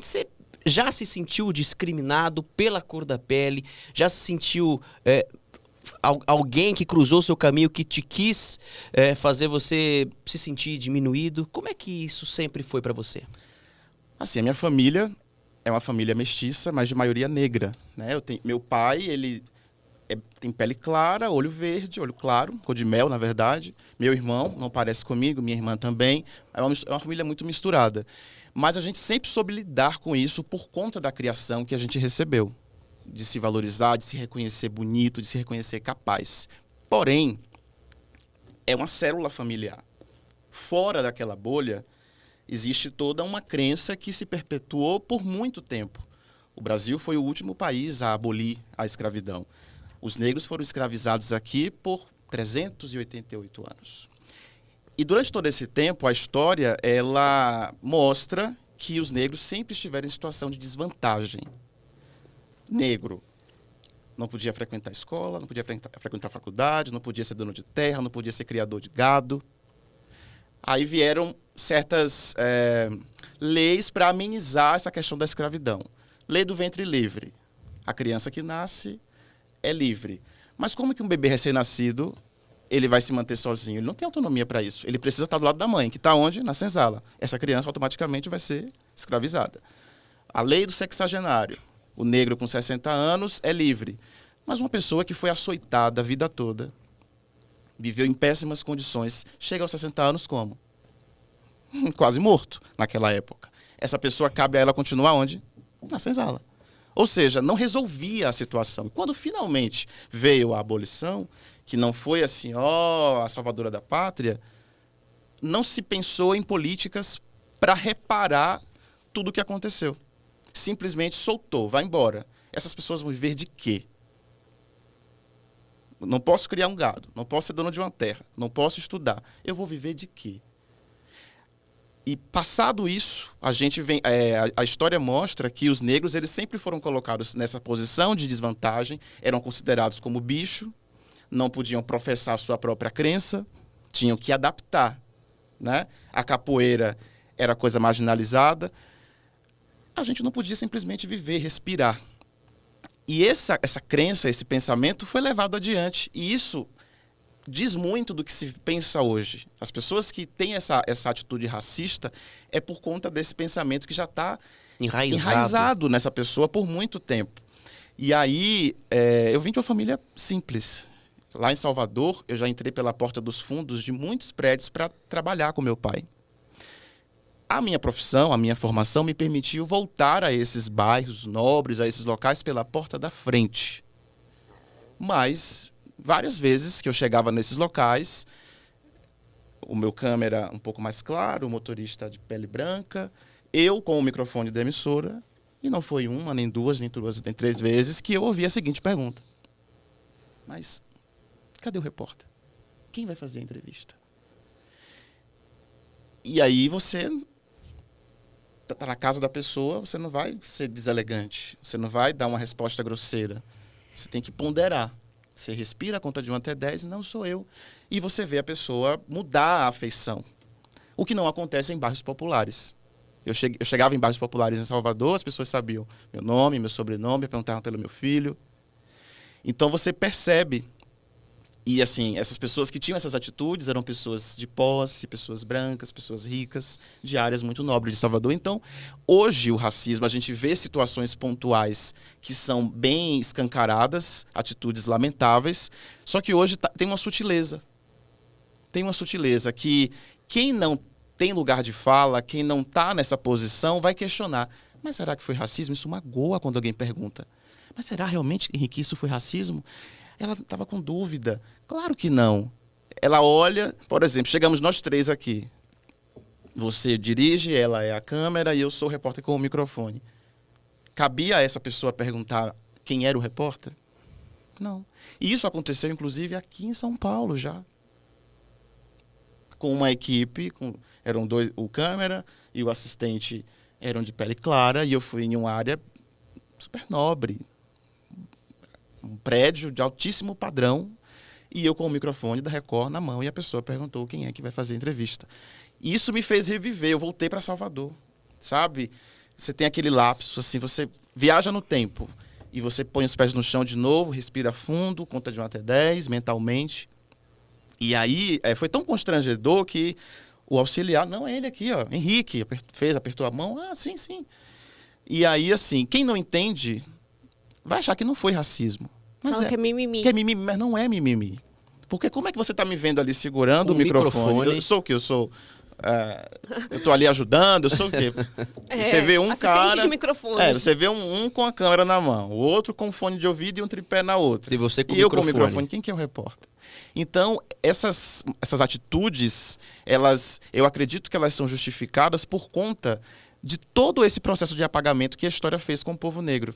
Você já se sentiu discriminado pela cor da pele? Já se sentiu alguém que cruzou seu caminho, que te quis fazer você se sentir diminuído? Como é que isso sempre foi pra você? Assim, a minha família é uma família mestiça, mas de maioria negra, né? Meu pai, ele tem pele clara, olho verde, olho claro, cor de mel, na verdade. Meu irmão não parece comigo, minha irmã também. É uma família muito misturada. Mas a gente sempre soube lidar com isso por conta da criação que a gente recebeu. De se valorizar, de se reconhecer bonito, de se reconhecer capaz. Porém, é uma célula familiar. Fora daquela bolha, existe toda uma crença que se perpetuou por muito tempo. O Brasil foi o último país a abolir a escravidão. Os negros foram escravizados aqui por 388 anos. E durante todo esse tempo, a história ela mostra que os negros sempre estiveram em situação de desvantagem. Negro não podia frequentar a escola, não podia frequentar a faculdade, não podia ser dono de terra, não podia ser criador de gado. Aí vieram certas leis para amenizar essa questão da escravidão. Lei do ventre livre. A criança que nasce é livre. Mas como que um bebê recém-nascido ele vai se manter sozinho? Ele não tem autonomia para isso. Ele precisa estar do lado da mãe, que está onde? Na senzala. Essa criança automaticamente vai ser escravizada. A lei do sexagenário. O negro com 60 anos é livre. Mas uma pessoa que foi açoitada a vida toda, viveu em péssimas condições, chega aos 60 anos como? Quase morto naquela época. Essa pessoa, cabe a ela continuar onde? Na senzala. Ou seja, não resolvia a situação. E quando finalmente veio a abolição, que não foi assim, a salvadora da pátria, não se pensou em políticas para reparar tudo o que aconteceu. Simplesmente soltou, vai embora. Essas pessoas vão viver de quê? Não posso criar um gado, não posso ser dono de uma terra, não posso estudar. Eu vou viver de quê? E passado isso, a história mostra que os negros eles sempre foram colocados nessa posição de desvantagem, eram considerados como bicho, não podiam professar a sua própria crença, tinham que adaptar, né? A capoeira era coisa marginalizada. A gente não podia simplesmente viver, respirar. E essa crença, esse pensamento foi levado adiante. E isso diz muito do que se pensa hoje. As pessoas que têm essa atitude racista é por conta desse pensamento que já está enraizado nessa pessoa por muito tempo. E aí, eu vim de uma família simples. Lá em Salvador, eu já entrei pela porta dos fundos de muitos prédios para trabalhar com meu pai. A minha profissão, a minha formação me permitiu voltar a esses bairros nobres, a esses locais pela porta da frente. Mas várias vezes que eu chegava nesses locais, o meu câmera um pouco mais claro, o motorista de pele branca, eu com o microfone da emissora, e não foi uma, nem duas, nem três vezes que eu ouvi a seguinte pergunta. Mas cadê o repórter? Quem vai fazer a entrevista? E aí você está na casa da pessoa, você não vai ser deselegante, você não vai dar uma resposta grosseira. Você tem que ponderar. Você respira a conta de 1 até 10 e não sou eu. E você vê a pessoa mudar a afeição. O que não acontece em bairros populares. Eu chegava em bairros populares em Salvador, as pessoas sabiam meu nome, meu sobrenome, perguntavam pelo meu filho. Então você percebe. E assim, essas pessoas que tinham essas atitudes eram pessoas de posse, pessoas brancas, pessoas ricas, de áreas muito nobres de Salvador. Então, hoje o racismo, a gente vê situações pontuais que são bem escancaradas, atitudes lamentáveis, só que hoje tem uma sutileza. Tem uma sutileza que quem não tem lugar de fala, quem não está nessa posição, vai questionar. Mas será que foi racismo? Isso magoa quando alguém pergunta. Mas será realmente, Henrique, isso foi racismo? Ela estava com dúvida. Claro que não. Ela olha, por exemplo, chegamos nós três aqui. Você dirige, ela é a câmera e eu sou o repórter com o microfone. Cabia a essa pessoa perguntar quem era o repórter? Não. E isso aconteceu, inclusive, aqui em São Paulo já. Com uma equipe, eram dois, o câmera e o assistente eram de pele clara, e eu fui em uma área super nobre. Um prédio de altíssimo padrão, e eu com o microfone da Record na mão, e a pessoa perguntou quem é que vai fazer a entrevista. E isso me fez reviver, eu voltei para Salvador, sabe? você tem aquele lapso, assim, você viaja no tempo e você põe os pés no chão de novo, respira fundo, conta de 1 até 10, mentalmente. E aí, foi tão constrangedor que o auxiliar, não, é ele aqui, ó, Henrique, apertou a mão, sim, sim. E aí, assim, quem não entende vai achar que não foi racismo. Mas Falam que é mimimi. Que é mimimi, mas não é mimimi. Porque como é que você está me vendo ali segurando o microfone? Eu sou o quê? Eu estou ali ajudando, eu sou o quê? Você vê um assistente cara... de microfone. Você vê um com a câmera na mão, o outro com fone de ouvido e um tripé na outra. E você com o eu microfone. com o microfone. Quem que é o repórter? Então, essas atitudes, eu acredito que elas são justificadas por conta de todo esse processo de apagamento que a história fez com o povo negro.